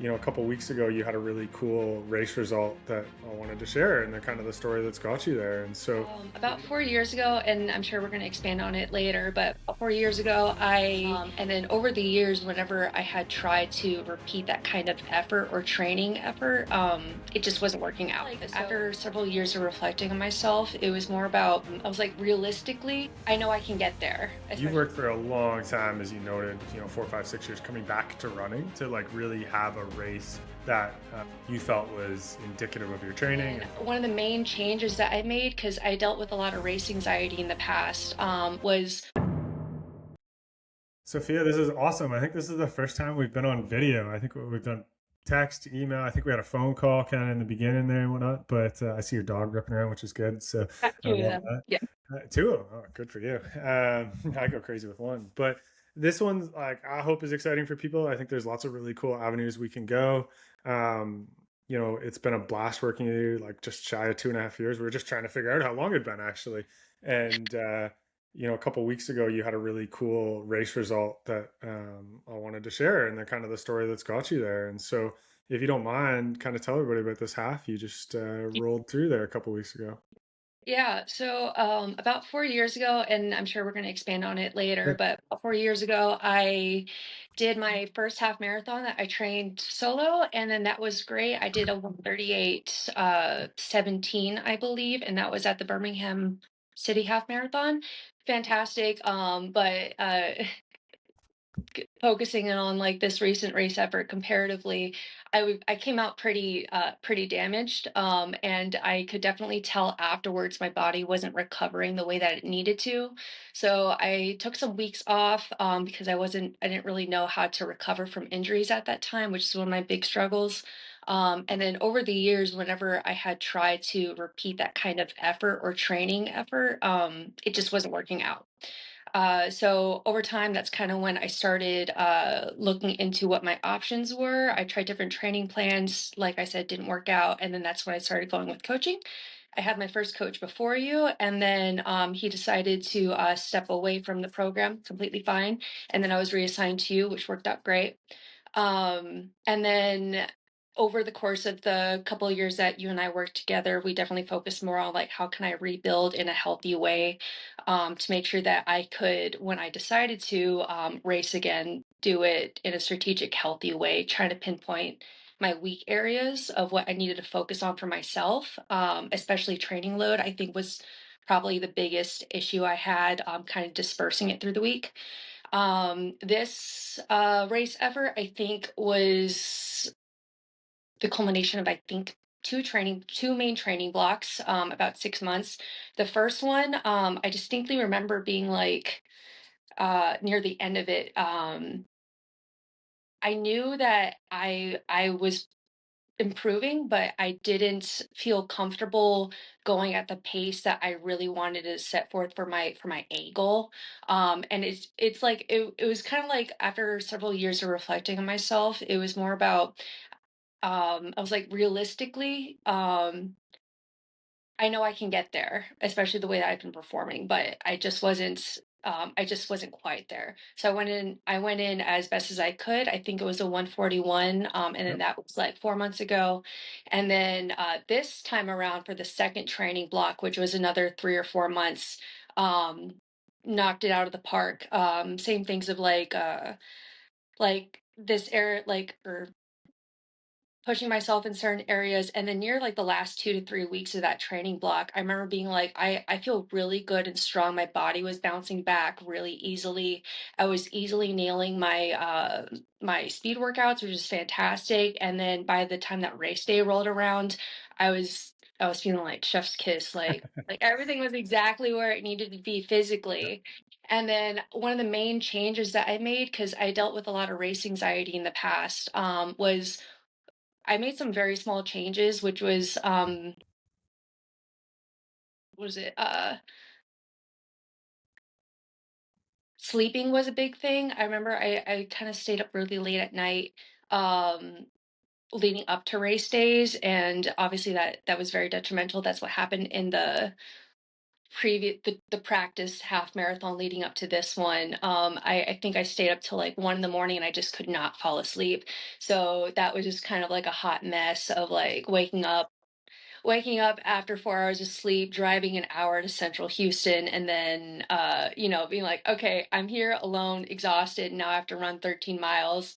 A couple weeks ago, you had a really cool race result that I wanted to share, and the kind of the story that's got you there. And so, if About you don't, 4 years ago, and I'm sure we're going to expand on it later, but about 4 years ago, and then over the years, whenever I had tried to repeat that kind of effort or training effort, it just wasn't working out. Like, after several years of reflecting on myself, it was more about, I was like, realistically, I know I can get there, you've especially. worked for a long time, as you noted, 4, 5, 6 years, coming back to running to like really have a race that you felt was indicative of your training. And And one of the main changes that I made, because I dealt with a lot of race anxiety in the past, was. Sophia, this is awesome. I think this is the first time we've been on video. I think we've done text, email. I think we had a phone call kind of in the beginning there and whatnot. But I see your dog ripping around, which is good. So I love that. Yeah. Two of them. Oh, good for you. I go crazy with one, but this one's like I hope is exciting for people. I think there's lots of really cool avenues we can go. Um, it's been a blast working with you. Like just shy of 2.5 years. We were just trying to figure out how long it'd been actually, and a couple weeks ago, you had a really cool race result that I wanted to share, and the kind of the story that's got you there. And so, if you don't mind, kind of tell everybody about this half you just rolled through there a couple weeks ago. Yeah, so about 4 years ago, and I'm sure we're going to expand on it later, Yeah. but about 4 years ago, I did my first half marathon that I trained solo, and then that was great. I did a 138 17, I believe, and that was at the Birmingham City Half Marathon. Fantastic. But focusing in on like this recent race effort comparatively, I came out pretty damaged, and I could definitely tell afterwards my body wasn't recovering the way that it needed to. So I took some weeks off, because I didn't really know how to recover from injuries at that time, which is one of my big struggles. And then over the years, whenever I had tried to repeat that kind of effort or training effort, it just wasn't working out. So over time, that's kind of when I started looking into what my options were. I tried different training plans. Like I said, didn't work out. And then that's when I started going with coaching. I had my first coach before you, and then he decided to step away from the program, completely fine. And then I was reassigned to you, which worked out great. And then over the course of the couple of years that you and I worked together, we definitely focused more on like how can I rebuild in a healthy way, to make sure that I could, when I decided to race again, do it in a strategic, healthy way, trying to pinpoint my weak areas of what I needed to focus on for myself, especially training load, I think was probably the biggest issue I had, kind of dispersing it through the week. This race effort, I think, was the culmination of, I think, two main training blocks, about 6 months. The first one, I distinctly remember being like, near the end of it, I knew that I was improving, but I didn't feel comfortable going at the pace that I really wanted to set forth for my A goal. And it's like it was kind of like after several years of reflecting on myself, it was more about, I was like, realistically, I know I can get there, especially the way that I've been performing, but I just wasn't quite there. So I went in as best as I could. I think it was a 141. And then Yep. that was like 4 months ago. And then this time around for the second training block, which was another 3 or 4 months, knocked it out of the park. Same things of like this air, like, or pushing myself in certain areas, and then near like the last 2 to 3 weeks of that training block, I remember being like, I feel really good and strong. My body was bouncing back really easily. I was easily nailing my speed workouts, which is fantastic. And then by the time that race day rolled around, I was feeling like chef's kiss, like everything was exactly where it needed to be Yep. physically. And then one of the main changes that I made, because I dealt with a lot of race anxiety in the past, was I made some very small changes, which was, what was it? Sleeping was a big thing. I remember I kind of stayed up really late at night, um, leading up to race days, and obviously that was very detrimental. That's what happened in the practice half marathon leading up to this one. I think I stayed up till like 1 in the morning and I just could not fall asleep. So that was just kind of like a hot mess of like waking up after 4 hours of sleep, driving an hour to central Houston, and then, being like, okay, I'm here alone, exhausted. Now I have to run 13 miles.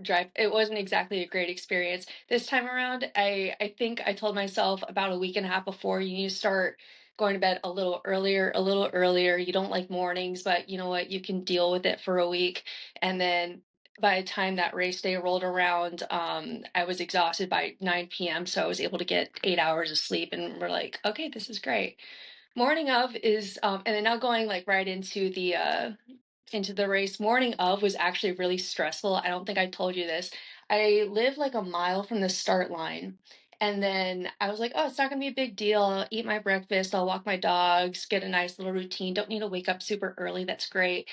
Drive. It wasn't exactly a great experience. This time around, I think I told myself about a week and a half before, you need to start going to bed a little earlier, a little earlier. You don't like mornings, but you know what? You can deal with it for a week. And then by the time that race day rolled around, I was exhausted by 9 p.m. So I was able to get 8 hours of sleep, and we're like, okay, this is great. Morning of is, and then now going like right into the race. Morning of was actually really stressful. I don't think I told you this. I live like a mile from the start line. And then I was like, oh, it's not gonna be a big deal. I'll eat my breakfast, I'll walk my dogs, get a nice little routine. Don't need to wake up super early. That's great.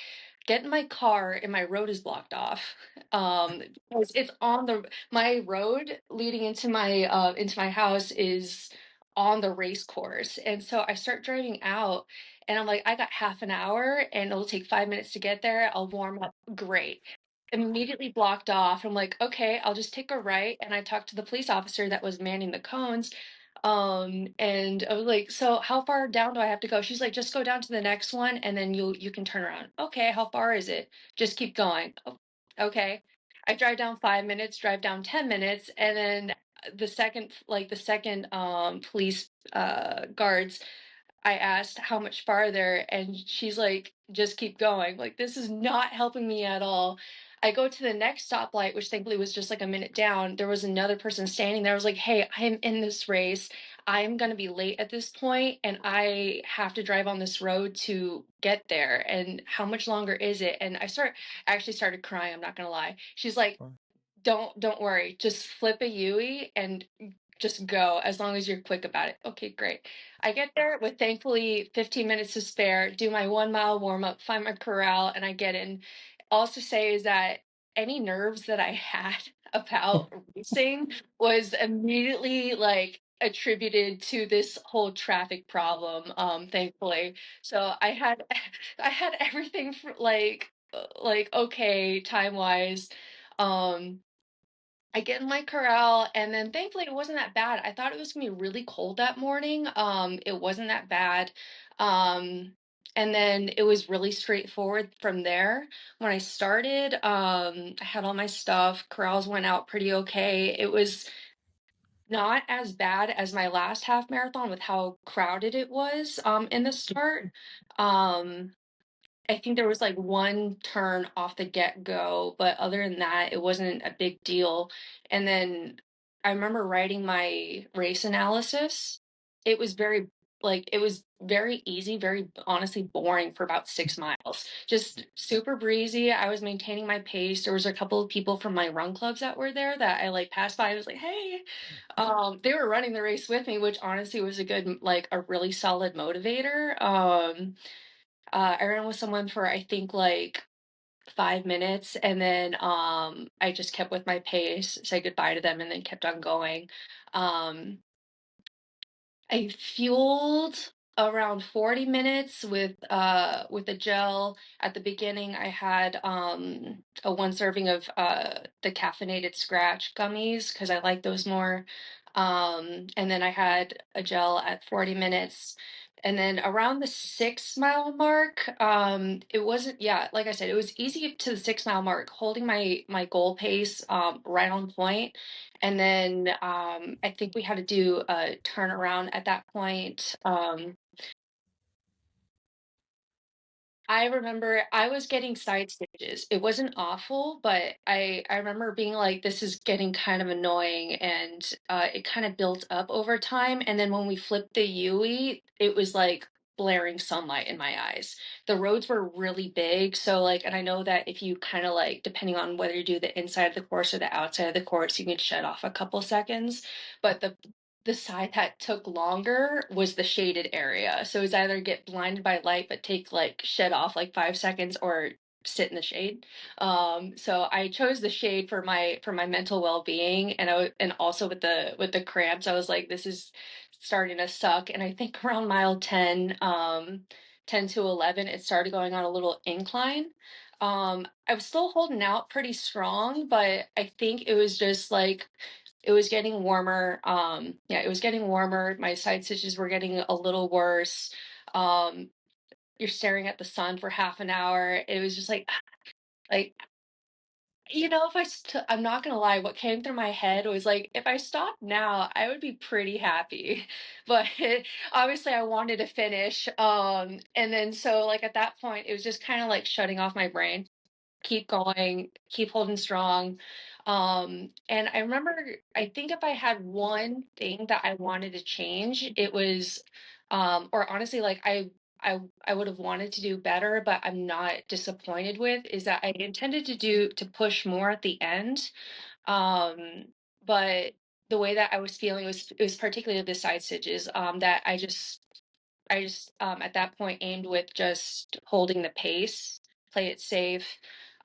Get in my car and my road is blocked off. Because it's on my road leading into my house is on the race course. And so I start driving out and I'm like, I got half an hour and it'll take 5 minutes to get there. I'll warm up. Great. Immediately blocked off. I'm like, okay, I'll just take a right. And I talked to the police officer that was manning the cones. And I was like, so how far down do I have to go? She's like, just go down to the next one and then you can turn around. Okay, how far is it? Just keep going. Oh, okay. I drive down 5 minutes, drive down 10 minutes, and then the second police guards, I asked how much farther, and she's like, just keep going. Like, this is not helping me at all. I go to the next stoplight, which thankfully was just like a minute down. There was another person standing there. I was like, hey, I'm in this race. I'm going to be late at this point, and I have to drive on this road to get there. And how much longer is it? And I actually started crying. I'm not going to lie. She's like, don't worry. Just flip a Yui and just go as long as you're quick about it. Okay, great. I get there with thankfully 15 minutes to spare, do my 1 mile warm up, find my corral, and I get in. All to say is that any nerves that I had about racing was immediately like attributed to this whole traffic problem, thankfully. So I had everything for like okay time wise. Um I get in my corral, and then thankfully it wasn't that bad. I thought it was gonna be really cold that morning. It wasn't that bad. Um, and then it was really straightforward from there. When I started, I had all my stuff. Corrals went out pretty okay. It was not as bad as my last half marathon with how crowded it was in the start. Um, I think there was like one turn off the get-go, but other than that, it wasn't a big deal. And then I remember writing my race analysis. It was very easy, very honestly boring for about 6 miles. Just super breezy. I was maintaining my pace. There was a couple of people from my run clubs that were there that I like passed by. I was like, hey, they were running the race with me, which honestly was like a really solid motivator. I ran with someone for I think like 5 minutes, and then I just kept with my pace, said goodbye to them, and then kept on going. Um, I fueled around 40 minutes with a gel. At the beginning, I had a one serving of the caffeinated scratch gummies because I like those more. And then I had a gel at 40 minutes. And then around the 6 mile mark, it wasn't, yeah, like I said, it was easy to the 6 mile mark, holding my goal pace right on point. And then I think we had to do a turnaround at that point. I remember I was getting side stitches. It wasn't awful, but I remember being like, this is getting kind of annoying, and it kind of built up over time. And then when we flipped the Yui, it was like blaring sunlight in my eyes. The roads were really big, so like, and I know that if you kind of like, depending on whether you do the inside of the course or the outside of the course, you can shut off a couple seconds. But the side that took longer was the shaded area. So it's either get blinded by light but take like shed off like 5 seconds, or sit in the shade. So I chose the shade for my mental well-being, and and also with the cramps, I was like, this is starting to suck. And I think around mile 10, 10 to 11, it started going on a little incline. I was still holding out pretty strong, but I think it was just like it was getting warmer. Yeah, it was getting warmer. My side stitches were getting a little worse. Um, you're staring at the sun for half an hour. It was just like, if I'm not gonna lie, what came through my head was like, if I stopped now, I would be pretty happy. But obviously I wanted to finish. And then so like at that point, it was just kind of like shutting off my brain, keep going, keep holding strong. And I remember, I think if I had one thing that I wanted to change, it was, or honestly, like I would have wanted to do better, but I'm not disappointed with, is that I intended to push more at the end. Um, but the way that I was feeling it was particularly the side stitches, that I just at that point aimed with just holding the pace, play it safe,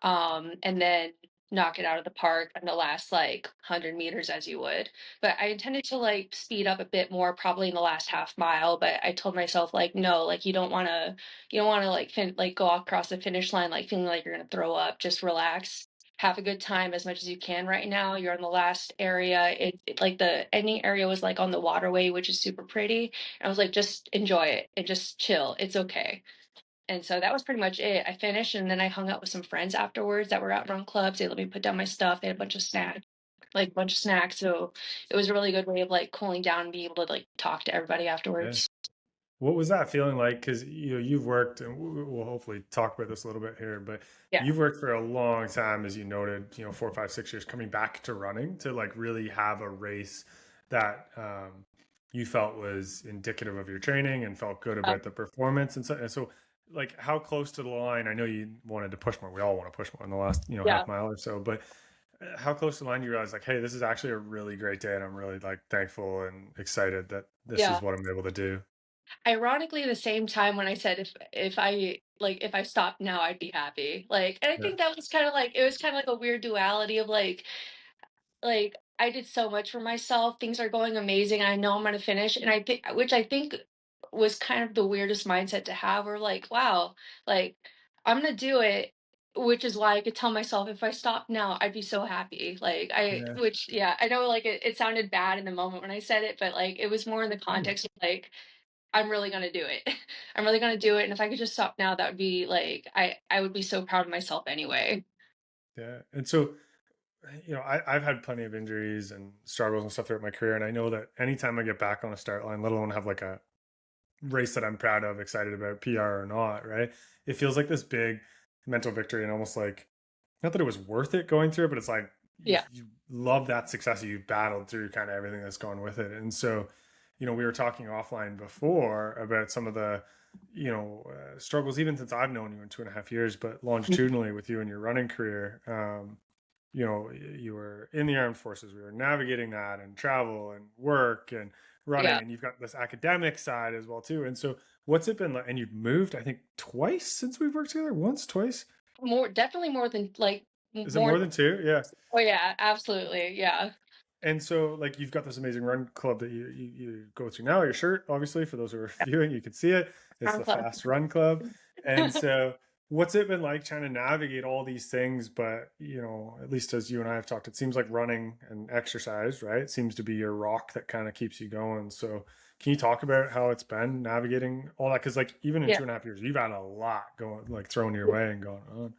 and then knock it out of the park in the last like 100 meters as you would. But I intended to like speed up a bit more probably in the last half mile, but I told myself like no, like you don't want to like like go across the finish line like feeling like you're going to throw up. Just relax. Have a good time as much as you can right now. You're in the last area. Like the ending area was like on the waterway, which is super pretty. I was like, just enjoy it and just chill. It's okay. And so that was pretty much it. I finished and then I hung out with some friends afterwards that were at run clubs. They let me put down my stuff. They had a bunch of snacks, like a bunch of snacks. So it was a really good way of like cooling down and being able to like talk to everybody Yeah. afterwards. What was that feeling like? Because you've worked, and we'll hopefully talk about this a little bit here, but Yeah. you've worked for a long time, as you noted, 4, 5, 6 years, coming back to running to like really have a race that you felt was indicative of your training and felt good Uh, about the performance, and so like how close to the line? I know you wanted to push more. We all want to push more in the last yeah. half mile or so, but how close to the line do you realize like, hey, this is actually a really great day, and I'm really like thankful and excited that this is Yeah. what I'm able to do. Ironically, the same time when I said if I stopped now, I'd be happy. Like, and I Yeah. think that was kind of like it was kind of like a weird duality of like I did so much for myself. Things are going amazing. I know I'm gonna finish, and which I think was kind of the weirdest mindset to have. Or like, wow, like I'm gonna do it. Which is why I could tell myself if I stopped now, I'd be so happy. Yeah. Which, yeah, I know like it sounded bad in the moment when I said it, but like it was more in the Yeah. context of like, I'm really gonna do it. I'm really gonna do it. And if I could just stop now, that would be like, I would be so proud of myself anyway. Yeah. And so, I've had plenty of injuries and struggles and stuff throughout my career. And I know that anytime I get back on a start line, let alone have like a race that I'm proud of, excited about, PR or not, right? It feels like this big mental victory and almost like, not that it was worth it going through it, but it's like Yeah. you love that success you've battled through kind of everything that's gone with it. And so, we were talking offline before about some of the, struggles, even since I've known you in 2.5 years, but longitudinally with you and your running career. You were in the armed forces. We were navigating that and travel and work and running, Yeah. and you've got this academic side as well too. And so, what's it been like? And you've moved, I think, twice since we've worked together. Once, twice. More, definitely more than like Is it more. more than two? Yeah. Oh yeah, absolutely. Yeah. And so, like, you've got this amazing run club that you go through now. Your shirt, obviously, for those who are viewing, you can see it. It's Run the club. Fast Run Club. And so, what's it been like trying to navigate all these things? But at least as you and I have talked, it seems like running and exercise, right? It seems to be your rock that kind of keeps you going. So, can you talk about how it's been navigating all that? Because, like, even in Yeah. 2.5 years, you've had a lot going, like, thrown your way and going on.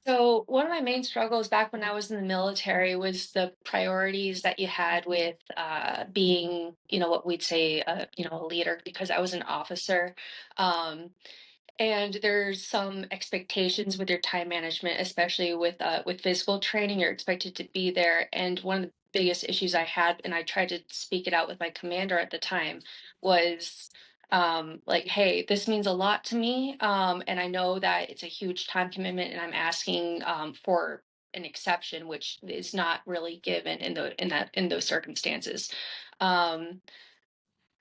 So one of my main struggles back when I was in the military was the priorities that you had with being, what we'd say, a leader, because I was an officer. Um, And there's some expectations with your time management, especially with physical training. You're expected to be there. And one of the biggest issues I had, and I tried to speak it out with my commander at the time, was like, hey, this means a lot to me. And I know that it's a huge time commitment, and I'm asking for an exception, which is not really given in those circumstances. Um,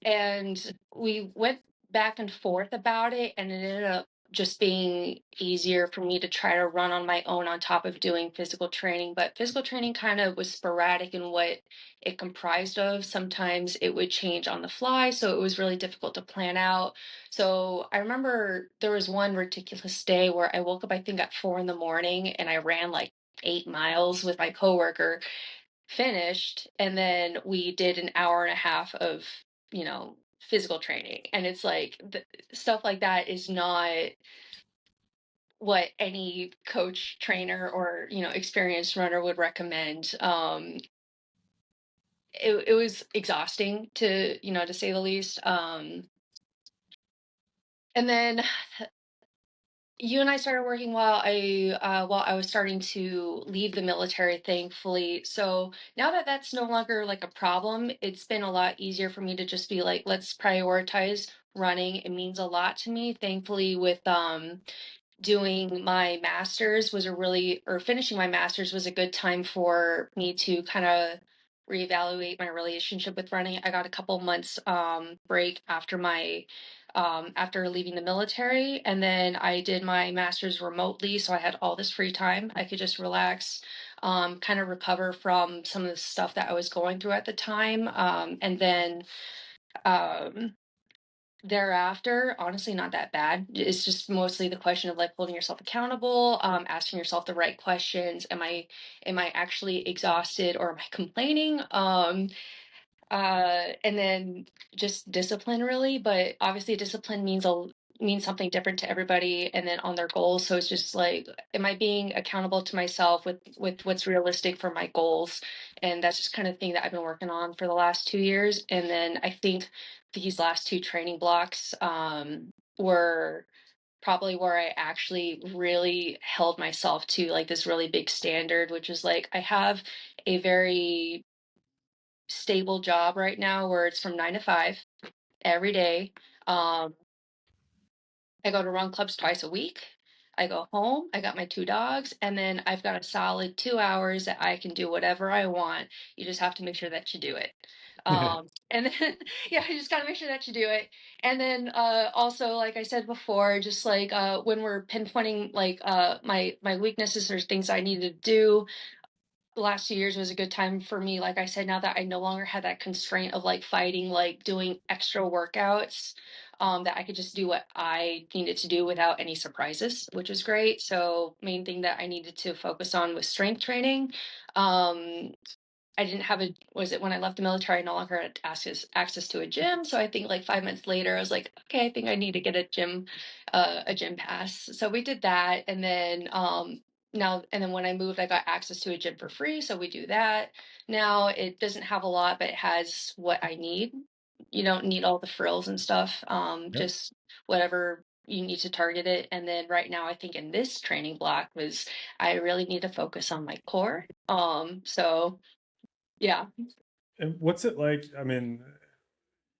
and we went back and forth about it, and it ended up just being easier for me to try to run on my own on top of doing physical training. But physical training kind of was sporadic in what it comprised of. Sometimes it would change on the fly, so it was really difficult to plan out. So I remember there was one ridiculous day where I woke up, I think at 4 in the morning, and I ran like 8 miles with my coworker, finished, and then we did an hour and a half of, physical training. And it's like stuff like that is not what any coach, trainer, or experienced runner would recommend. It was exhausting, to say the least. And then you and I started working while I was starting to leave the military, thankfully. So now that that's no longer like a problem, it's been a lot easier for me to just be like, let's prioritize running. It means a lot to me. Thankfully, with doing my master's was a really or finishing my master's was a good time for me to kind of reevaluate my relationship with running. I got a couple months break after my after leaving the military, and then I did my master's remotely, so I had all this free time. I could just relax, kind of recover from some of the stuff that I was going through at the time, and then um thereafter, honestly, not that bad. It's just mostly the question of like holding yourself accountable, asking yourself the right questions. Am I actually exhausted, or am I complaining? And then just discipline, really. But obviously discipline means something different to everybody, and then on their goals. So it's just like, am I being accountable to myself with what's realistic for my goals? And that's just kind of thing that I've been working on for the last 2 years. And then I think these last two training blocks were probably where I actually really held myself to like this really big standard, which is like I have a very stable job right now where it's from 9 to 5 every day. Um, I go to run clubs twice a week. I go home, I got my two dogs, and then I've got a solid 2 hours that I can do whatever I want. You just have to make sure that you do it. And then, yeah, you just got to make sure that you do it. And then also, like I said before, just like when we're pinpointing like my weaknesses or things I need to do, the last 2 years was a good time for me. Like I said, now that I no longer had that constraint of like fighting, like doing extra workouts, that I could just do what I needed to do without any surprises, which was great. So main thing that I needed to focus on was strength training. Um, I didn't have a was it when I left the military, I no longer had access to a gym. So I think like 5 months later, I was like, okay, I think I need to get a gym pass. So we did that. And then when I moved, I got access to a gym for free. So we do that. Now it doesn't have a lot, but it has what I need. You don't need all the frills and stuff. Yep. Just whatever you need to target it. And then right now, I think in this training block was I really need to focus on my core. So yeah. And what's it like? I mean,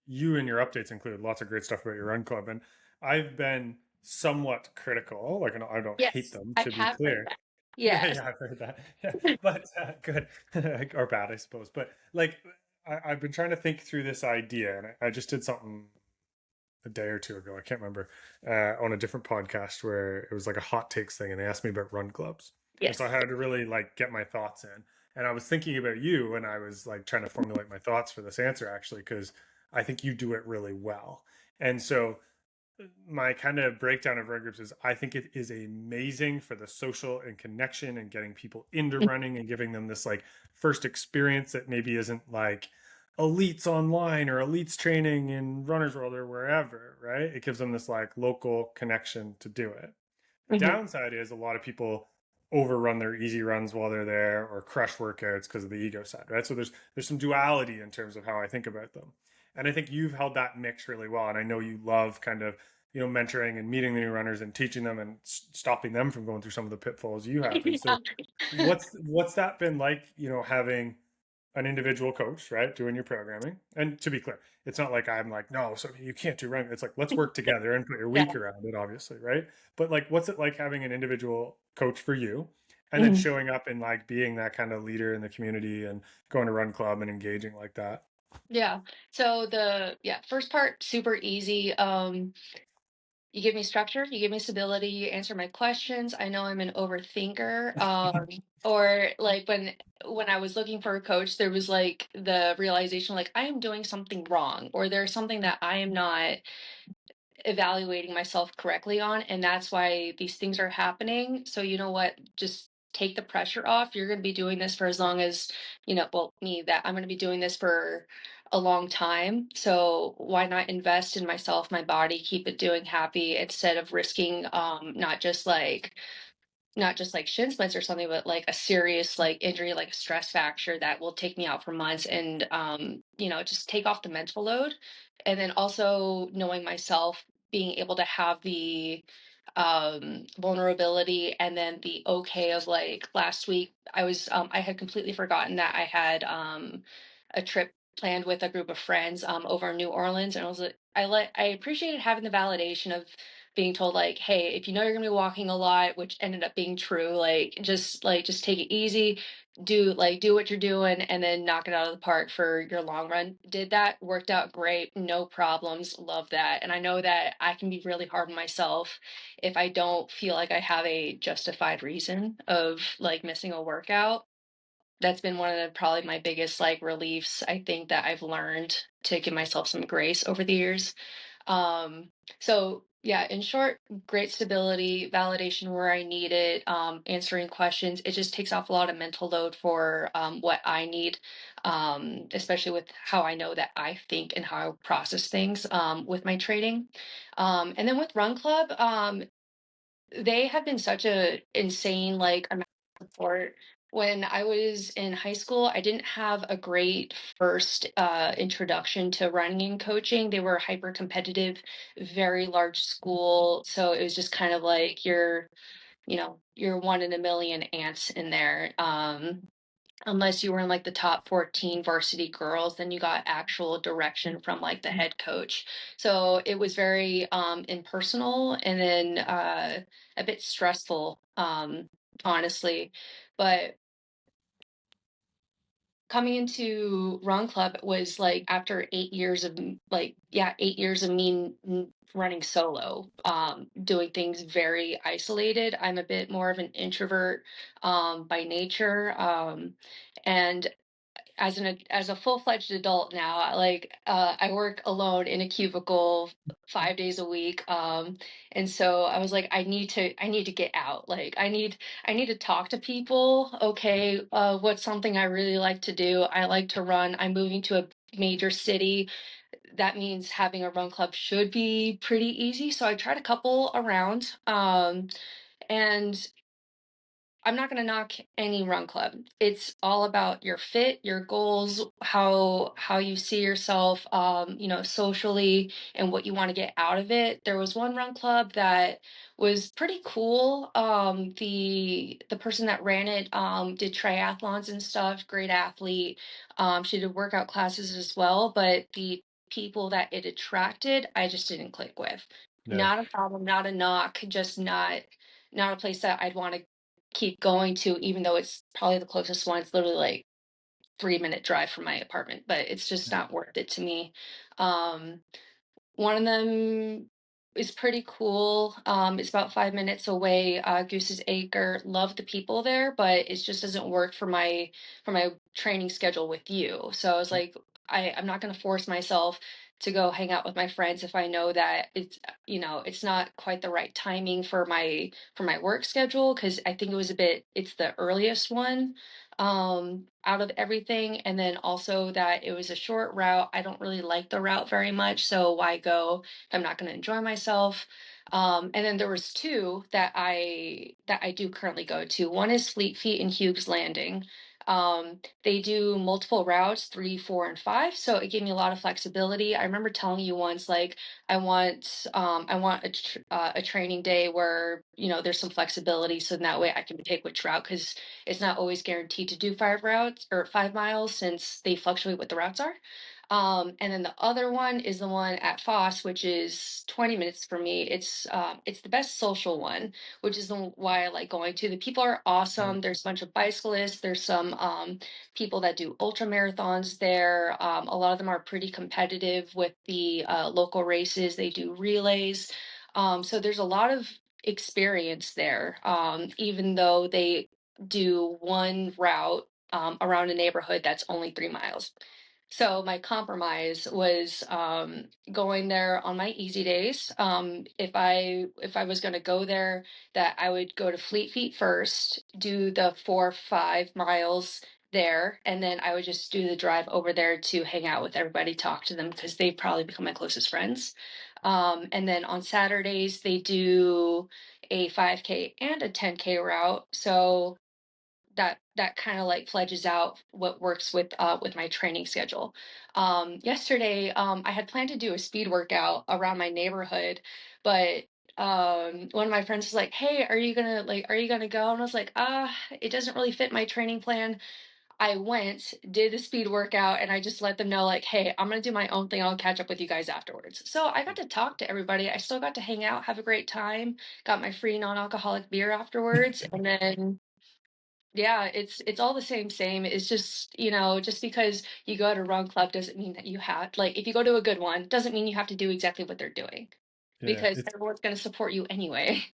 you and your updates included lots of great stuff about your run club, and I've been somewhat critical. Like, I don't hate Yes, them, I to be have heard clear. that. Yeah, Yes. yeah, I've heard that. Yeah, but good or bad, I suppose. But like, I've been trying to think through this idea, and I just did something a day or two ago. I can't remember on a different podcast where it was like a hot takes thing, and they asked me about run clubs, and so I Yes. had to really like get my thoughts in. And I was thinking about you when I was like trying to formulate my thoughts for this answer, actually, because I think you do it really well. And so my kind of breakdown of run groups is I think it is amazing for the social and connection and getting people into Mhm. running and giving them this like first experience that maybe isn't like elites online or elites training in runner's world or wherever, right? It gives them this like local connection to do it. The Mhm. downside is a lot of people overrun their easy runs while they're there or crush workouts because of the ego side, right? So there's some duality in terms of how I think about them. And I think you've held that mix really well. And I know you love kind of, mentoring and meeting the new runners and teaching them and stopping them from going through some of the pitfalls you have. And so Yeah. what's that been like, having an individual coach, right, doing your programming? And to be clear, it's not like I'm like, no, so you can't do running. It's like, let's work together and put your Yeah. week around it, obviously, right? But like, what's it like having an individual coach for you, and then Mhm. showing up and like being that kind of leader in the community and going to run club and engaging like that? Yeah. So the first part super easy. you give me structure, you give me stability, you answer my questions. I know I'm an overthinker. Or like when I was looking for a coach, there was like the realization like I am doing something wrong, or there's something that I am not evaluating myself correctly on, and that's why these things are happening. So you know what, just take the pressure off. You're going to be doing this for as long as, well, me, that I'm going to be doing this for a long time, so why not invest in myself, my body, keep it doing happy, instead of risking not just like shin splints or something, but like a serious like injury, like a stress fracture that will take me out for months, and just take off the mental load. And then also knowing myself, being able to have the vulnerability, and then the okay of like last week, I had completely forgotten that I had a trip planned with a group of friends over in New Orleans, and I appreciated having the validation of being told like, hey, if you know you're gonna be walking a lot, which ended up being true, like just take it easy, do what you're doing, and then knock it out of the park for your long run. Did that, worked out great, no problems, love that. And I know that I can be really hard on myself if I don't feel like I have a justified reason of like missing a workout. That's been one of the probably my biggest like reliefs, I think, that I've learned to give myself some grace over the years. So yeah, in short, great stability, validation where I need it, answering questions. It just takes off a lot of mental load for what I need, especially with how I know that I think and how I process things with my training. And then with Run Club, they have been such a insane like amount of support. When I was in high school, I didn't have a great first introduction to running and coaching. They were hyper competitive, very large school, so it was just kind of like you're one in a million ants in there. Unless you were in like the top 14 varsity girls, then you got actual direction from like the head coach. So it was very impersonal, and then a bit stressful, honestly. But coming into Run Club was like after 8 years of like, yeah, 8 years of me running solo, doing things very isolated. I'm a bit more of an introvert by nature. And as a full-fledged adult now, like I work alone in a cubicle 5 days a week, and so I was like, I need to get out, like I need to talk to people. Okay, what's something I really like to do? I like to run. I'm moving to a major city. That means having a run club should be pretty easy, so I tried a couple around, and I'm not going to knock any run club. It's all about your fit, your goals, how you see yourself, socially, and what you want to get out of it. There was one run club that was pretty cool. The person that ran it did triathlons and stuff. Great athlete. She did workout classes as well, but the people that it attracted, I just didn't click with. Yeah. Not a problem, not a knock, just not a place that I'd want to keep going to, even though it's probably the closest one. It's literally like 3-minute drive from my apartment, but it's just not worth it to me. Um, One of them is pretty cool. It's about 5 minutes away. Goose's Acre. Love the people there, but it just doesn't work for my training schedule with you. So I was like, I'm not going to force myself to go hang out with my friends if I know that it's not quite the right timing for my work schedule, because I think it's the earliest one out of everything, and then also that it was a short route. I don't really like the route very much, so why go if I'm not going to enjoy myself? And then there was two that I do currently go to. One is Fleet Feet and Hughes Landing. They do multiple routes, 3, 4, and 5, so it gave me a lot of flexibility. I remember telling you once, like, I want a training day where there's some flexibility, so that way I can pick which route, because it's not always guaranteed to do 5 routes or 5 miles, since they fluctuate what the routes are. And then the other one is the one at Foss, which is 20 minutes for me. It's the best social one, which is why I like going to. The people are Yeah. awesome. There's a bunch of bicyclists. There's some people that do ultra marathons there. A lot of them are pretty competitive with the local races. They do relays. So there's a lot of experience there, even though they do one route around a neighborhood that's only 3 miles. So my compromise was going there on my easy days. If I was going to go there, that I would go to Fleet Feet first, do the 4 or 5 miles there, and then I would just do the drive over there to hang out with everybody, talk to them because they've probably become my closest friends. And then on Saturdays they do a 5K and a 10K route. So that kind of like fledges out what works with my training schedule. Yesterday, I had planned to do a speed workout around my neighborhood, but one of my friends was like, "Hey, are you gonna go?" And I was like, it doesn't really fit my training plan." I went, did the speed workout, and I just let them know, like, "Hey, I'm gonna do my own thing. I'll catch up with you guys afterwards." So I got to talk to everybody. I still got to hang out, have a great time, got my free non-alcoholic beer afterwards, and then yeah, it's all the same. It's just, just because you go to a run club doesn't mean that you have, like, if you go to a good one, doesn't mean you have to do exactly what they're doing Yeah, because everyone's going to support you anyway.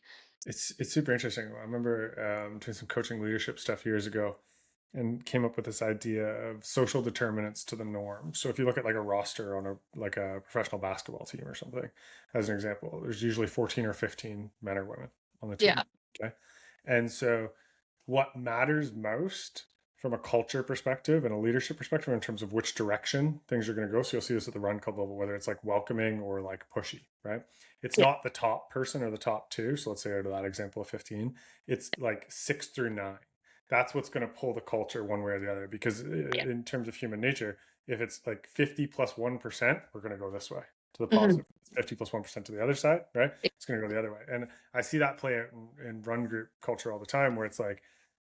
it's super interesting. I remember doing some coaching leadership stuff years ago, and came up with this idea of social determinants to the norm. So if you look at like a roster on a professional basketball team or something, as an example, there's usually 14 or 15 men or women on the team. Yeah. Okay. And so what matters most from a culture perspective and a leadership perspective in terms of which direction things are going to go. So you'll see this at the run club level, whether it's like welcoming or like pushy, right? It's Yeah. not the top person or the top two. So let's say out of that example of 15, it's like 6 through 9. That's what's going to pull the culture one way or the other. Because Yeah. in terms of human nature, if it's like 50 plus 1%, we're going to go this way to the Mhm. positive. 50 plus 1% to the other side, right? It's going to go the other way. And I see that play out in run group culture all the time, where it's like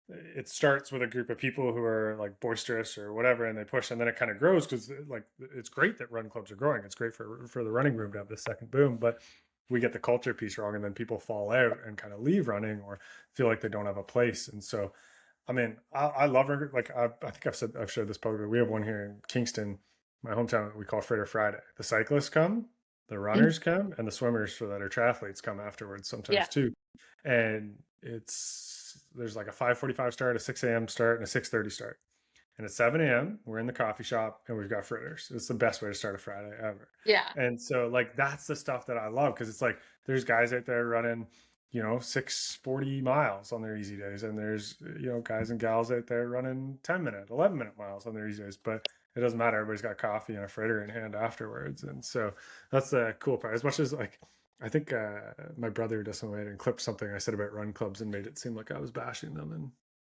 it starts with a group of people who are like boisterous or whatever, and they push, and then it kind of grows because like it's great that run clubs are growing. It's great for the running room to have this second boom, but we get the culture piece wrong, and then people fall out and kind of leave running or feel like they don't have a place. And so, I mean, I love run group. Like I think I've shared this publicly. We have one here in Kingston, my hometown. We call Fritter Friday. The cyclists come, the Mhm. runners come, and the swimmers for that are triathletes come afterwards Yeah. sometimes too. And there's like a 5:45 start, a 6 a.m. start, and a 6:30 start. And at 7 a.m., we're in the coffee shop and we've got fritters. It's the best way to start a Friday ever. Yeah. And so like that's the stuff that I love, because it's like there's guys out there running, 640 miles on their easy days, and there's guys and gals out there running 10-minute, 11-minute miles on their easy days. But it doesn't matter. Everybody's got coffee and a fritter in hand afterwards. And so that's the cool part. As much as like I think my brother does something and clipped something I said about run clubs and made it seem like I was bashing them, and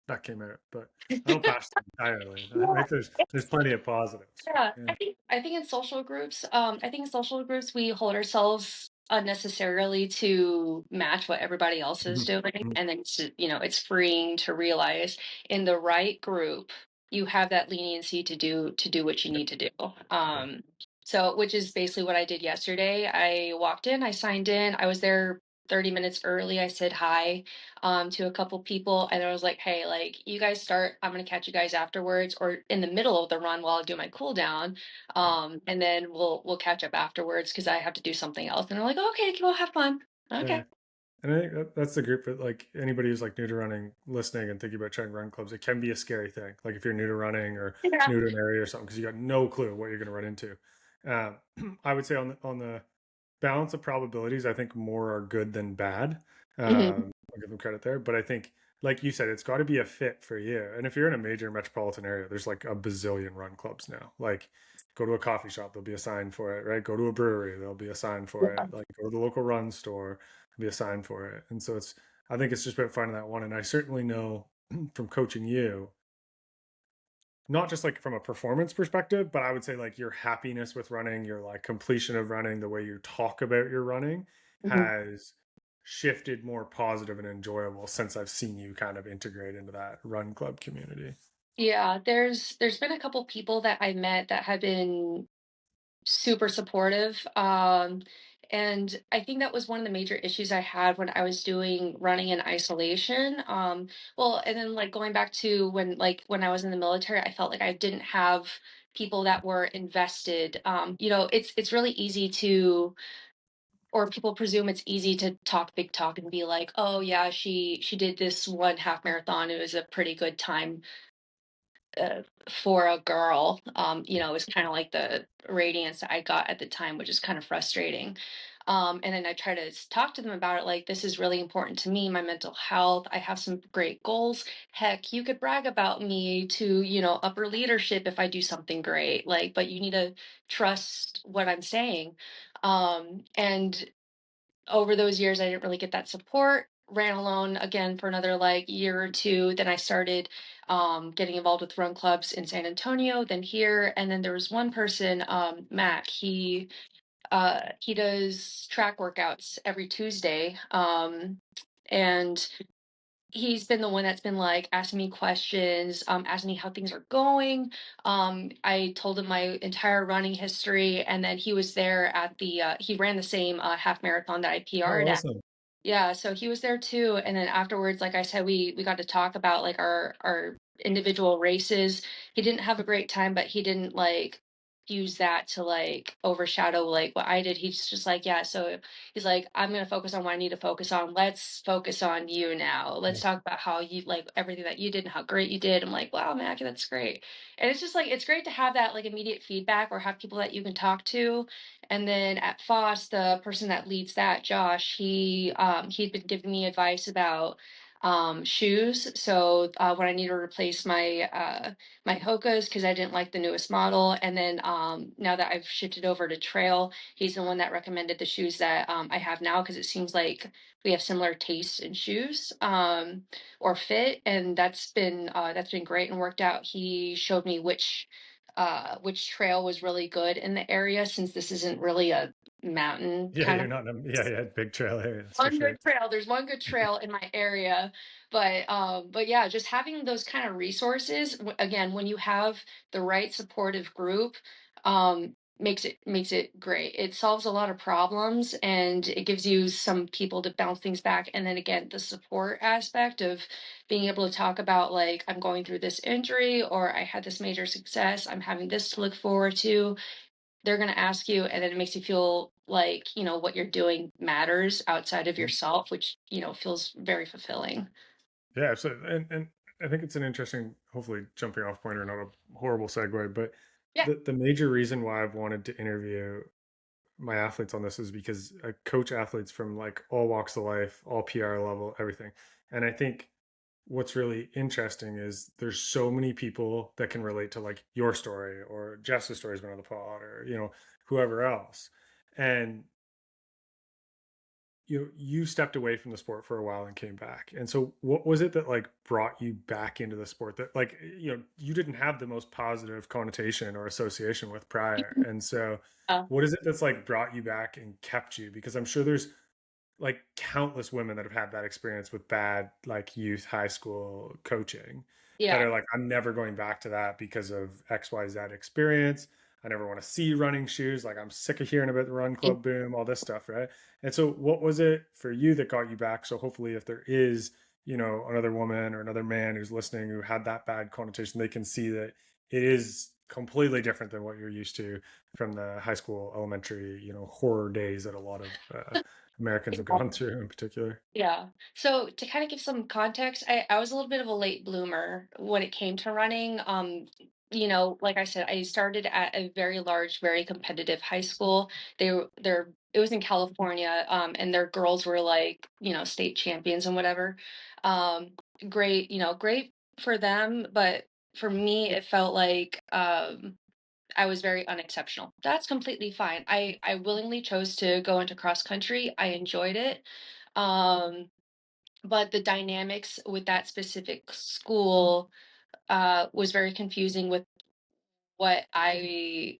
that came out. But I don't bash them entirely. I think there's plenty of positives. Yeah, Yeah. I think in social groups we hold ourselves unnecessarily to match what everybody else is Mhm. doing, Mhm. and then it's freeing to realize in the right group you have that leniency to do what you Yeah. need to do. Yeah. So which is basically what I did yesterday. I walked in, I signed in, I was there 30 minutes early. I said hi to a couple people, and I was like, "Hey, like you guys start. I'm gonna catch you guys afterwards, or in the middle of the run while I do my cool down, Yeah. and then we'll catch up afterwards because I have to do something else." And they're like, "Okay, go have fun." Okay. Yeah. And I think that's the group that like anybody who's like new to running, listening and thinking about trying run clubs, it can be a scary thing. Like if you're new to running or Yeah. new to an area or something, because you got no clue what you're going to run into. I would say on the balance of probabilities, I think more are good than bad. Hmm. I'll give them credit there, but I think, like you said, it's got to be a fit for you. And if you're in a major metropolitan area, there's like a bazillion run clubs now. Like, go to a coffee shop, there'll be a sign for it, right? Go to a brewery, there'll be a sign for it. Like, go to the local run store, there'll be a sign for it. And so I think it's just about finding that one. And I certainly know from coaching you, not just like from a performance perspective, but I would say like your happiness with running, your like completion of running, the way you talk about your running Hmm. has shifted more positive and enjoyable since I've seen you kind of integrate into that run club community. Yeah, there's been a couple people that I met that have been super supportive. And I think that was one of the major issues I had when I was doing running in isolation. Well, and then like going back to when I was in the military, I felt like I didn't have people that were invested. It's really easy to or people presume it's easy to talk big talk and be like, oh yeah, she did this one half marathon, it was a pretty good time for a girl. It was kind of like the radiance that I got at the time, which is kind of frustrating. And then I try to talk to them about it, like, this is really important to me, my mental health. I have some great goals. Heck, you could brag about me to, upper leadership if I do something great. Like, but you need to trust what I'm saying. And over those years, I didn't really get that support. Ran alone again for another like year or two. Then I started getting involved with run clubs in San Antonio, then here, and then there was one person, Mac. He does track workouts every Tuesday, and he's been the one that's been like asking me questions, asking me how things are going. I told him my entire running history, and then he was there at he ran the same half marathon that I Oh, PR'd at. awesome. Yeah, so he was there too, and then afterwards, like I said, we got to talk about like our individual races. He didn't have a great time, but he didn't like use that to like overshadow like what I did. He's just like, yeah, so he's like, I'm gonna focus on what I need to focus on. Let's focus on you now. Let's talk about how you like everything that you did and how great you did. I'm like, wow, Mac, that's great. And it's just like it's great to have that like immediate feedback or have people that you can talk to. And then at Foss, the person that leads that, Josh, he'd been giving me advice about shoes. So when I need to replace my Hokas because I didn't like the newest model, and then now that I've shifted over to trail, he's the one that recommended the shoes that I have now because it seems like we have similar tastes in shoes or fit, and that's been great and worked out. He showed me which trail was really good in the area since this isn't really a mountain Yeah, kind you're of not in a, yeah, yeah, big trail area, that's for one sure. good trail. There's one good trail in my area, but yeah, just having those kind of resources again, when you have the right supportive group, makes it great. It solves a lot of problems and it gives you some people to bounce things back. And then again, the support aspect of being able to talk about like I'm going through this injury or I had this major success, I'm having this to look forward to. They're going to ask you, and then it makes you feel like what you're doing matters outside of Mhm. yourself, which feels very fulfilling. Yeah, absolutely. And I think it's an interesting, hopefully jumping off point or not a horrible segue, but Yeah. the major reason why I've wanted to interview my athletes on this is because I coach athletes from like all walks of life, all PR level, everything. And I think what's really interesting is there's so many people that can relate to like your story or Jess's story's been on the pod or, whoever else. And you stepped away from the sport for a while and came back. And so what was it that like brought you back into the sport that like you didn't have the most positive connotation or association with prior. And so uh, what is it that's like brought you back and kept you? Because I'm sure there's like countless women that have had that experience with bad like youth high school coaching that yeah. are like, I'm never going back to that because of XYZ experience. I never want to see running shoes. Like I'm sick of hearing about the run Mm. club boom, all this stuff, right? And so what was it for you that got you back? So hopefully if there is, another woman or another man who's listening who had that bad connotation, they can see that it is completely different than what you're used to from the high school, elementary, horror days that a lot of Americans have gone through in particular. Yeah. So to kind of give some context, I was a little bit of a late bloomer when it came to running. Like I said, I started at a very large, very competitive high school. It was in California, and their girls were like, state champions and whatever. Um, great, great for them, but for me, it felt like I was very unexceptional. That's completely fine. I willingly chose to go into cross country. I enjoyed it. Um, but the dynamics with that specific school was very confusing with what I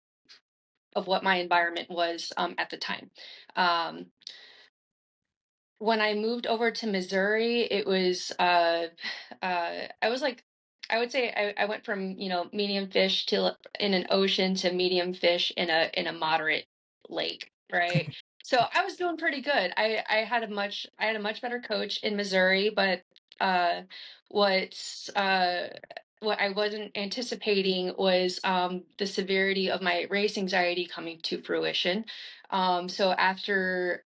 of what my environment was at the time. Um, when I moved over to Missouri, it was I was like I would say I went from medium fish to in an ocean to medium fish in a moderate lake, right? So I was doing pretty good. I had a much better coach in Missouri, but uh, what's what I wasn't anticipating was the severity of my race anxiety coming to fruition. So after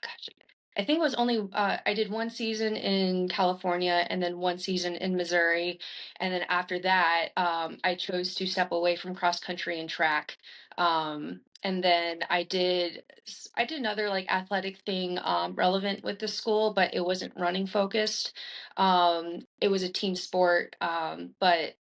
gosh, I think it was only I did one season in California and then one season in Missouri, and then after that, I chose to step away from cross country and track. And then I did another like athletic thing relevant with the school, but it wasn't running focused. It was a team sport, but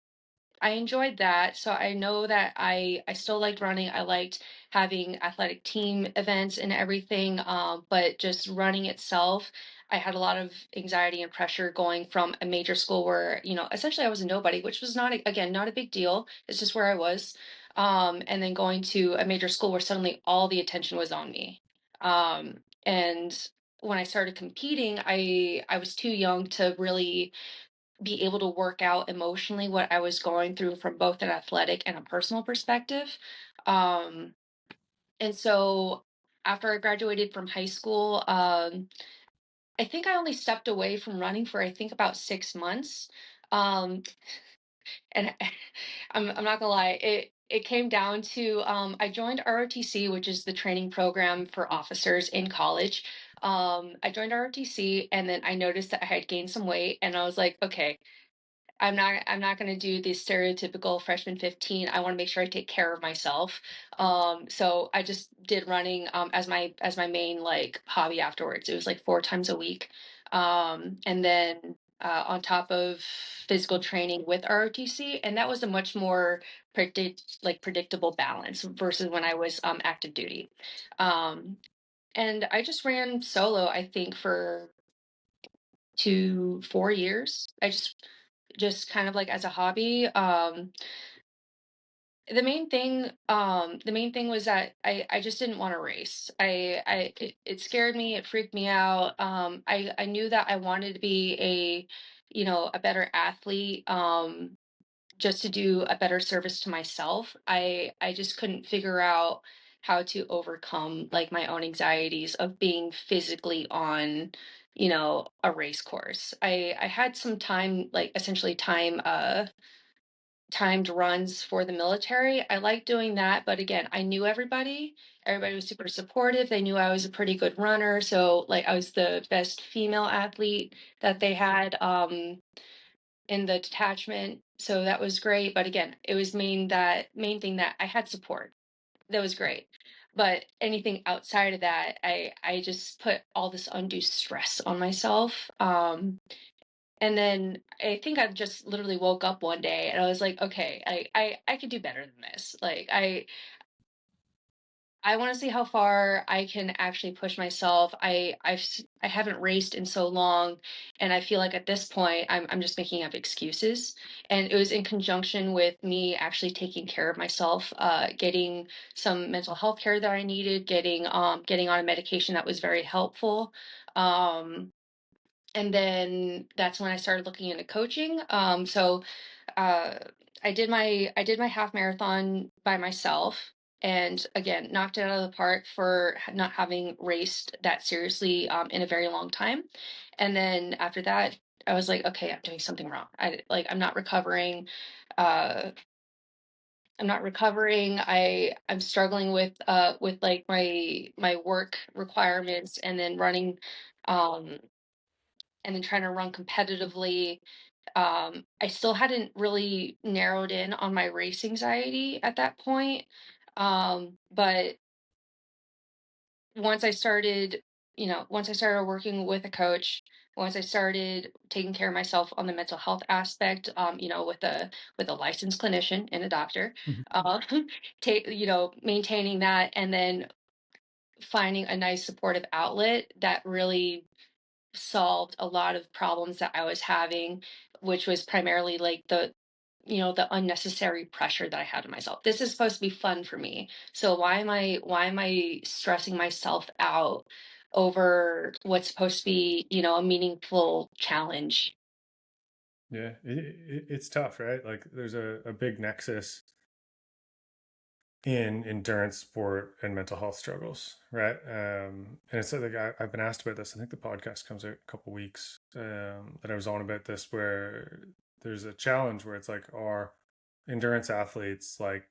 I enjoyed that. So I know that I still liked running. I liked having athletic team events and everything. But just running itself, I had a lot of anxiety and pressure going from a major school where, essentially I was a nobody, which was not, again, not a big deal. It's just where I was. And then going to a major school where suddenly all the attention was on me. And when I started competing, I was too young to really be able to work out emotionally what I was going through from both an athletic and a personal perspective. Um, and so after I graduated from high school, I think I only stepped away from running for I think about 6 months. Um, and I'm not gonna lie, it came down to I joined ROTC, which is the training program for officers in college. I joined ROTC and then I noticed that I had gained some weight and I was like, okay, I'm not gonna do the stereotypical freshman 15. I want to make sure I take care of myself. So I just did running as my main like hobby afterwards. It was like 4 times a week. And then on top of physical training with ROTC, and that was a much more predictable balance versus when I was active duty. Um, and I just ran solo, I think, for 4 years. I just kind of like as a hobby. The main thing was that I just didn't want to race. It scared me, it freaked me out. I knew that I wanted to be a better athlete, just to do a better service to myself. I just couldn't figure out how to overcome like my own anxieties of being physically on a race course. I had some time, like essentially timed runs for the military. I like doing that, but again, I knew everybody. Everybody was super supportive. They knew I was a pretty good runner, so like I was the best female athlete that they had in the detachment. So that was great, but again, it was main thing that I had support. That was great. But anything outside of that, I just put all this undue stress on myself. And then I think I just literally woke up one day and I was like, okay, I could do better than this. Like I want to see how far I can actually push myself. I haven't raced in so long, and I feel like at this point I'm just making up excuses. And it was in conjunction with me actually taking care of myself, getting some mental health care that I needed, getting on a medication that was very helpful. Um, and then that's when I started looking into coaching. So uh, I did my half marathon by myself, and again knocked it out of the park for not having raced that seriously in a very long time. And then after that, I was like, okay, I'm doing something wrong. I'm not recovering. Uh, I'm not recovering. I'm struggling with like my work requirements and then running um and then trying to run competitively. I still hadn't really narrowed in on my race anxiety at that point. But once I started, once I started working with a coach, once I started taking care of myself on the mental health aspect, with a licensed clinician and a doctor, Mhm. um, maintaining that, and then finding a nice supportive outlet that really solved a lot of problems that I was having, which was primarily like the unnecessary pressure that I had on myself. This is supposed to be fun for me. So why am I stressing myself out over what's supposed to be, a meaningful challenge? Yeah, it's tough, right? Like there's a big nexus in endurance sport and mental health struggles, right? And it's like I've been asked about this. I think the podcast comes out in a couple weeks, that I was on about this, where there's a challenge where it's like, are endurance athletes like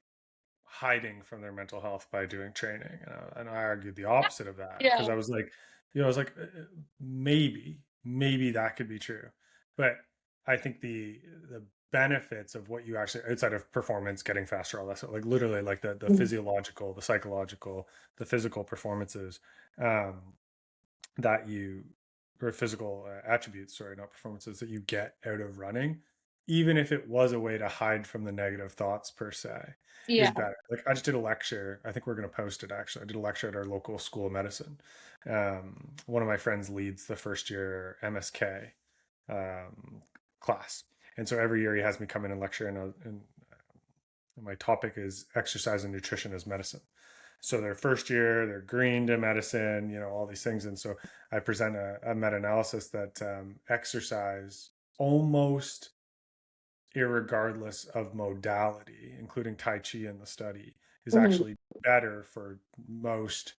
hiding from their mental health by doing training. And I argued the opposite of that because Yeah. I was like, I was like, maybe that could be true. But I think the benefits of what you actually outside of performance, getting faster, all that stuff, like literally like the Mhm. physiological, the psychological, the physical performances um, that you or physical attributes, sorry, not performances that you get out of running, even if it was a way to hide from the negative thoughts per se, is Yeah. better. Like I just did a lecture. I think we're going to post it actually. I did a lecture at our local school of medicine. One of my friends leads the first year MSK class. And so every year he has me come in and lecture, and my topic is exercise and nutrition as medicine. So their first year, they're green to medicine, all these things. And so I present a meta-analysis that exercise almost irregardless of modality, including Tai Chi in the study, is Mhm. actually better for most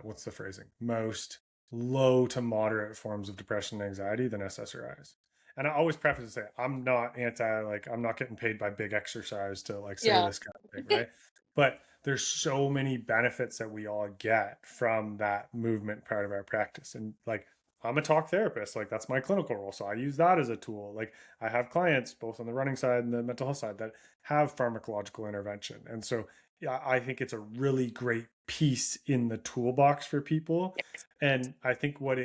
what's the phrasing? Most low to moderate forms of depression and anxiety than SSRIs. And I always preface to say I'm not anti, like I'm not getting paid by big exercise to like say Yeah. this kind of thing, right? But there's so many benefits that we all get from that movement part of our practice. And like I'm a talk therapist, like that's my clinical role. So I use that as a tool. Like I have clients both on the running side and the mental health side that have pharmacological intervention. And so yeah, I think it's a really great piece in the toolbox for people. And I think what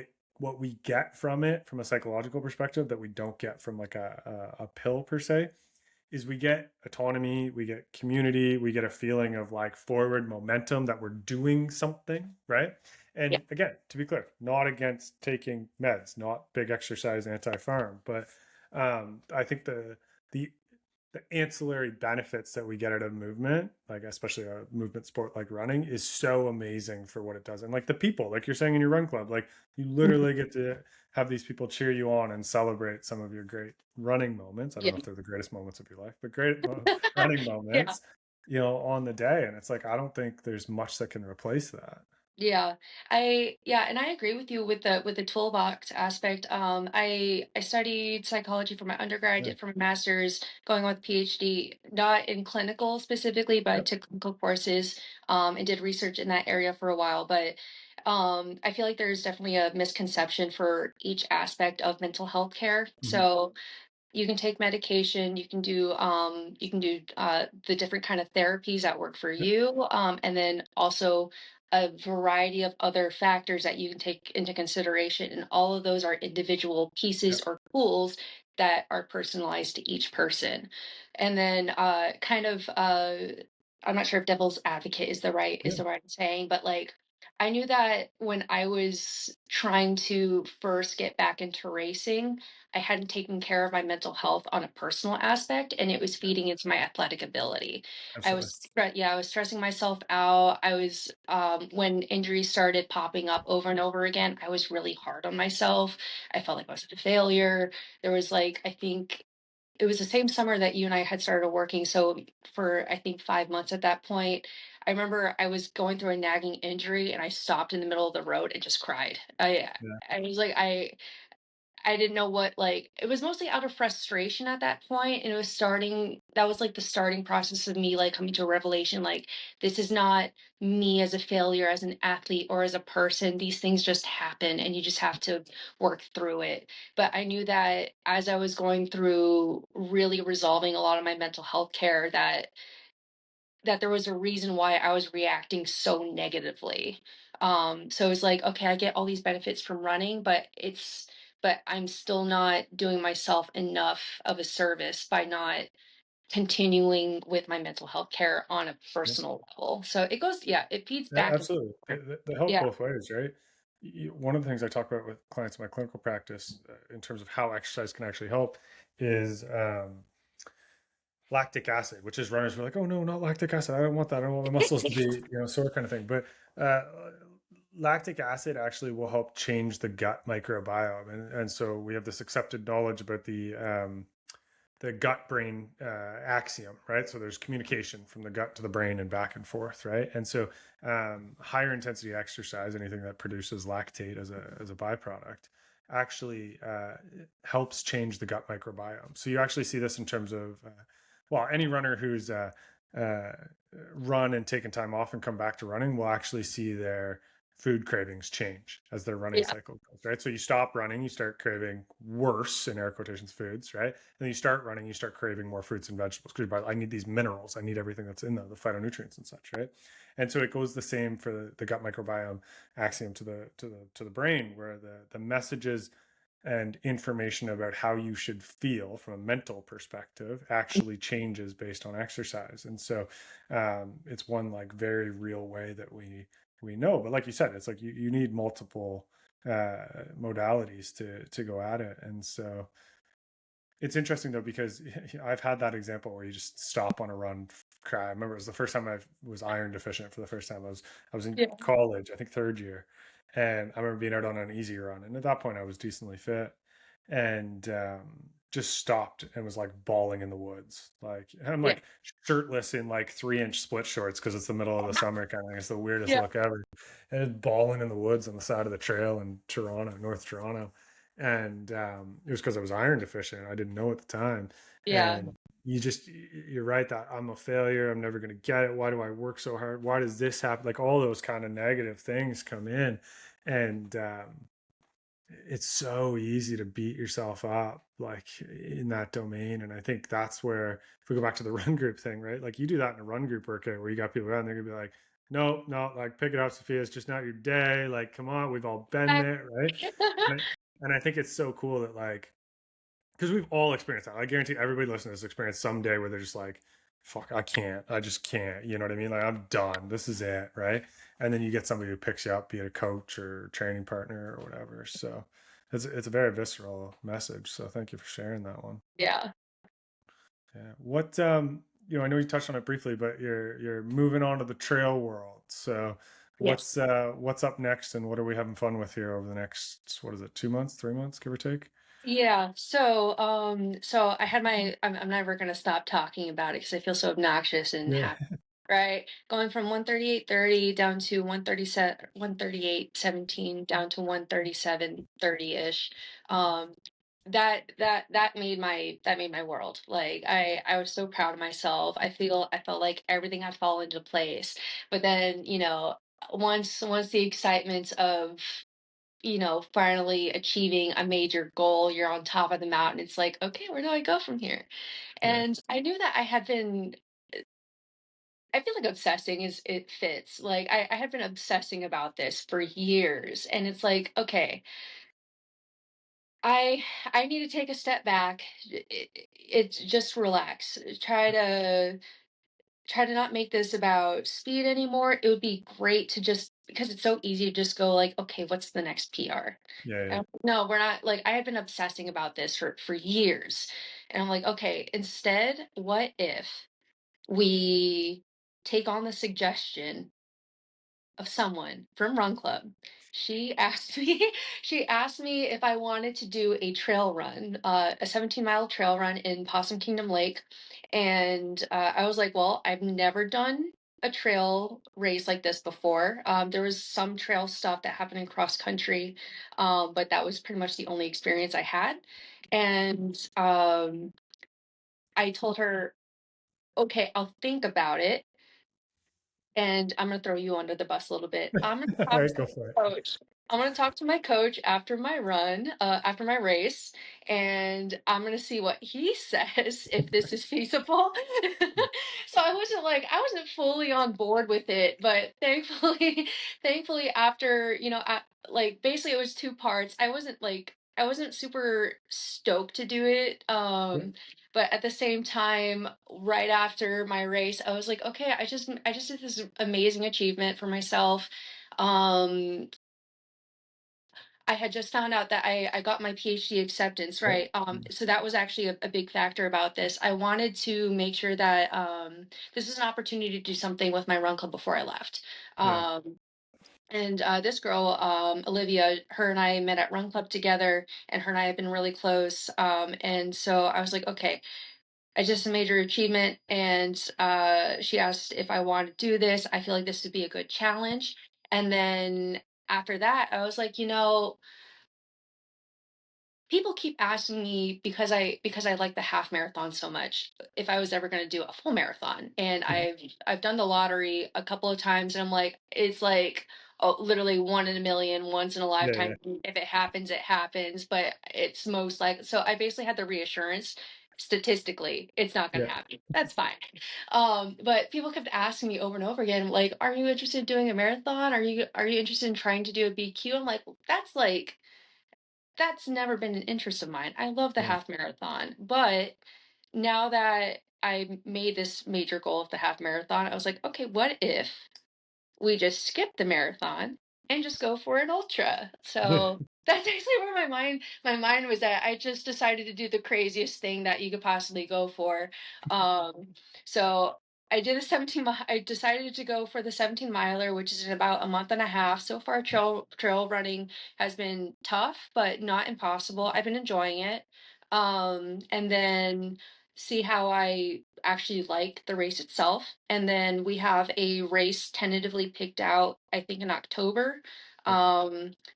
we get from it from a psychological perspective that we don't get from like a pill per se is we get autonomy, we get community, we get a feeling of like forward momentum that we're doing something, right? Yeah. And again, to be clear, not against taking meds, not big exercise anti-farm, but I think the the ancillary benefits that we get out of movement, like especially a movement sport like running, is so amazing for what it does. And like the people, like you're saying in your run club, like you Mhm. literally get to have these people cheer you on and celebrate some of your great running moments. I don't Yeah. know if they're the greatest moments of your life, but great running Yeah. moments, on the day. And it's like, I don't think there's much that can replace that. Yeah. And I agree with you with the toolbox aspect. I studied psychology for my undergrad, Yeah. did for my master's, going on with PhD, not in clinical specifically, but I Yep. took clinical courses and did research in that area for a while. But I feel like there's definitely a misconception for each aspect of mental health care. Mhm. So you can take medication, you can do the different kind of therapies that work for Yep. you, and then also a variety of other factors that you can take into consideration, and all of those are individual pieces Yep. or tools that are personalized to each person. And then I'm not sure if devil's advocate is Yeah. the right saying, but like I knew that when I was trying to first get back into racing, I hadn't taken care of my mental health on a personal aspect, and it was feeding into my athletic ability. Absolutely. I was stressing myself out. When injuries started popping up over and over again, I was really hard on myself. I felt like I was a failure. There was like, I think it was the same summer that you and I had started working. So for, I think, 5 months at that point, I remember I was going through a nagging injury and I stopped in the middle of the road and just cried. Yeah. I was like, I didn't know what like it was mostly out of frustration at that point, and it was starting that was like the starting process of me like coming to a revelation like this is not me as a failure as an athlete or as a person. These things just happen and you just have to work through it. But I knew that as I was going through really resolving a lot of my mental health care that there was a reason why I was reacting so negatively. So it's like, okay, I get all these benefits from running, but I'm still not doing myself enough of a service by not continuing with my mental health care on a Yeah. personal level. So it goes, yeah, it feeds Yeah, back and absolutely. forth. They help Yeah. both ways, right? One of the things I talk about with clients in my clinical practice in terms of how exercise can actually help is lactic acid, which is runners were like, oh no, not lactic acid. I don't want that. I don't want my muscles to be, sore kind of thing. But uh, lactic acid actually will help change the gut microbiome. And so we have this accepted knowledge about the gut brain axiom, right? So there's communication from the gut to the brain and back and forth, right? And so higher intensity exercise, anything that produces lactate as a byproduct, actually helps change the gut microbiome. So you actually see this in terms of, well, any runner who's uh, run and taken time off and come back to running will actually see their food cravings change as their running Yeah. cycle goes, right? So you stop running, you start craving worse, in air quotations, foods, right? And then you start running, you start craving more fruits and vegetables because I need these minerals, I need everything that's in them, the phytonutrients and such, right? And so it goes the same for the gut microbiome axiom to the brain, where the messages and information about how you should feel from a mental perspective actually changes based on exercise. And so it's one like very real way that we know. But like you said, it's like you need multiple modalities to go at it. And so it's interesting though, because I've had that example where you just stop on a run, cry. I remember it was the first time I was iron deficient for the first time. I was in Yeah. college, I think third year, and I remember being out on an easy run. And at that point, I was decently fit, and just stopped and was like bawling in the woods. Like I'm Yeah. like shirtless in like 3-inch split shorts because it's the middle of the summer kind of thing. It's the weirdest Yeah. look ever. And bawling in the woods on the side of the trail in Toronto, North Toronto, and it was because I was iron deficient. I didn't know at the time, Yeah. and you're right that I'm a failure. I'm never going to get it. Why do I work so hard? Why does this happen? Like all those kind of negative things come in, and it's so easy to beat yourself up like in that domain. And I think that's where, if we go back to the run group thing, right? Like you do that in a run group workout where you got people around, they're gonna be like, no, no, like pick it up, Sophia. It's just not your day. Like, come on, we've all been there, right? And I think it's so cool that like, because we've all experienced that. I guarantee everybody listening to this experience someday where they're just like, fuck, I can't. I just can't. You know what I mean? Like, I'm done. This is it. Right. And then you get somebody who picks you up, be it a coach or training partner or whatever. So it's a very visceral message. So thank you for sharing that one. Yeah. Yeah. What, I know you touched on it briefly, but you're moving on to the trail world. So Yes. what's up next, and what are we having fun with here over the next, what is it, 2 months, 3 months, give or take? Yeah. So I had I'm never gonna stop talking about it because I feel so obnoxious and Yeah. happy, right? Going from 138.30 down to 137, 138.17 down to 137.30-ish. Um, that made my world. Like I was so proud of myself. I felt like everything had fallen into place. But then, once the excitement of finally achieving a major goal, you're on top of the mountain. It's like, okay, where do I go from here? Yeah. And I knew that I feel like obsessing is it fits. Like I had been obsessing about this for years. And it's like, okay, I I need to take a step back. It's just relax. Try to not make this about speed anymore. It would be great to just because it's so easy to just go like, okay, what's the next PR? Yeah. Yeah. No, we're not like I have been obsessing about this for years. And I'm like, okay, instead, what if we take on the suggestion of someone from Run Club. She asked me she asked me if I wanted to do a trail run, a 17-mile trail run in Possum Kingdom Lake. And I was like, well, I've never done a trail race like this before. There was some trail stuff that happened in cross country, but that was pretty much the only experience I had. And I told her, okay, I'll think about it. And I'm gonna throw you under the bus a little bit. I'm gonna All talk right, to go for it. my coach. I'm gonna talk to my coach after my run, after my race, and I'm gonna see what he says if this is feasible. So I wasn't fully on board with it, but thankfully after, like basically it was two parts. I wasn't super stoked to do it. Yeah. But at the same time, right after my race, I was like, okay, I just did this amazing achievement for myself. Um, I had just found out that I got my PhD acceptance, Yeah. right? So that was actually a big factor about this. I wanted to make sure that this is an opportunity to do something with my run club before I left. Yeah. Um, and this girl, Olivia, her and I met at Run Club together, and her and I have been really close. And so I was like, okay, I just a major achievement, and she asked if I wanted to do this. I feel like this would be a good challenge. And then after that, I was like, People keep asking me because I like the half marathon so much, if I was ever going to do a full marathon. And I've done the lottery a couple of times, and I'm like, it's like, oh, literally one in a million, once in a Yeah, yeah, lifetime. If it happens, it happens. But it's most like, so I basically had the reassurance, statistically it's not going yeah. to happen. That's fine. But people kept asking me over and over again, like, are you interested in doing a marathon? Are you interested in trying to do a BQ? I'm like, that's never been an interest of mine. I love the Mm. half marathon, but now that I made this major goal of the half marathon, I was like, okay, what if we just skip the marathon and just go for an ultra? So that's actually where my mind was at. I just decided to do the craziest thing that you could possibly go for. So I did a 17 I decided to go for the 17 miler, which is in about a month and a half. So far, trail running has been tough, but not impossible. I've been enjoying it. And then see how I actually like the race itself. And then we have a race tentatively picked out, I think in October, Yeah,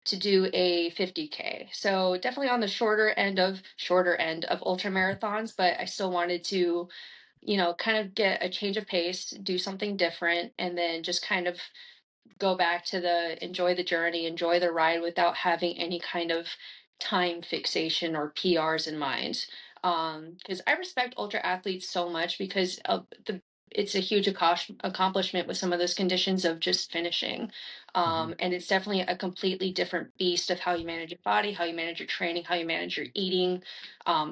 to do a 50K. So definitely on the shorter end of ultra marathons, but I still wanted to, kind of get a change of pace, do something different, and then just kind of go back to the enjoy the journey, enjoy the ride without having any kind of time fixation or PRs in mind. Because I respect ultra athletes so much because of the it's a huge accomplishment with some of those conditions of just finishing. hmm, And it's definitely a completely different beast of how you manage your body, how you manage your training, how you manage your eating,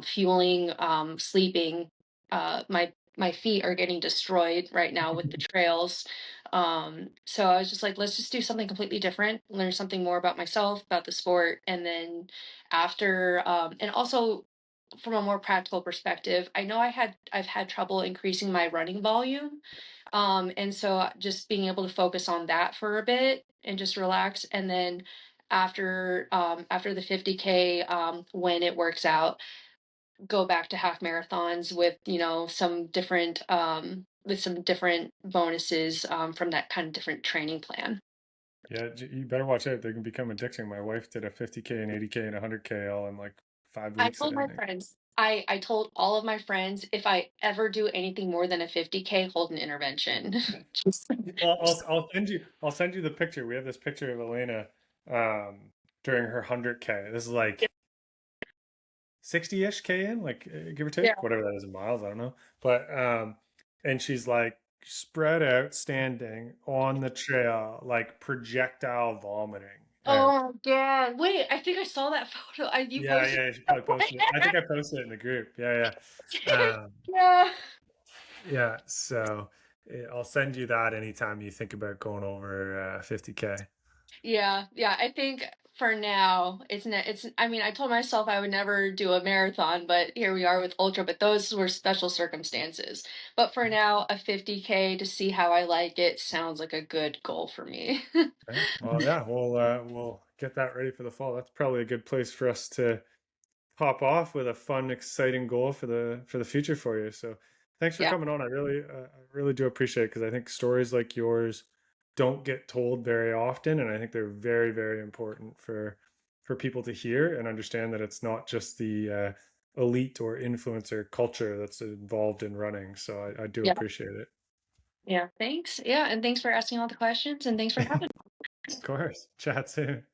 fueling, sleeping. My feet are getting destroyed right now with the trails. So I was just like, let's just do something completely different, learn something more about myself, about the sport, and then and also from a more practical perspective, I know I've had trouble increasing my running volume. And so just being able to focus on that for a bit and just relax. And then after the 50K, when it works out, go back to half marathons with, some different bonuses, from that kind of different training plan. yeah. You better watch out. They can become addicting. My wife did a 50K and 80K and 100K all in like 5 weeks, I think. I told all of my friends, if I ever do anything more than a 50K, hold an intervention. Just- I'll send you the picture. We have this picture of Elena um, during her 100K. This is like 60-ish K in, like give or yeah. take, whatever that is in miles, I don't know. But and she's like spread out, standing on the trail, like projectile vomiting out. Oh my God. Wait, I think I saw that photo. You Yeah, posted yeah, she probably posted it. I think I posted it in the group. Yeah, yeah. Yeah. Yeah, so I'll send you that anytime you think about going over 50K. Yeah, yeah. I think for now, I mean, I told myself I would never do a marathon, but here we are with ultra, but those were special circumstances. But for now, a 50K to see how I like it sounds like a good goal for me. Okay. Well, yeah, we'll get that ready for the fall. That's probably a good place for us to pop off with a fun, exciting goal for the future for you. So, thanks for Yeah, coming on. I really do appreciate it because I think stories like yours don't get told very often, and I think they're very, very important for people to hear and understand that it's not just the elite or influencer culture that's involved in running. So, I do yeah, appreciate it. yeah. Thanks. Yeah, and thanks for asking all the questions and thanks for having Of course. Chat soon.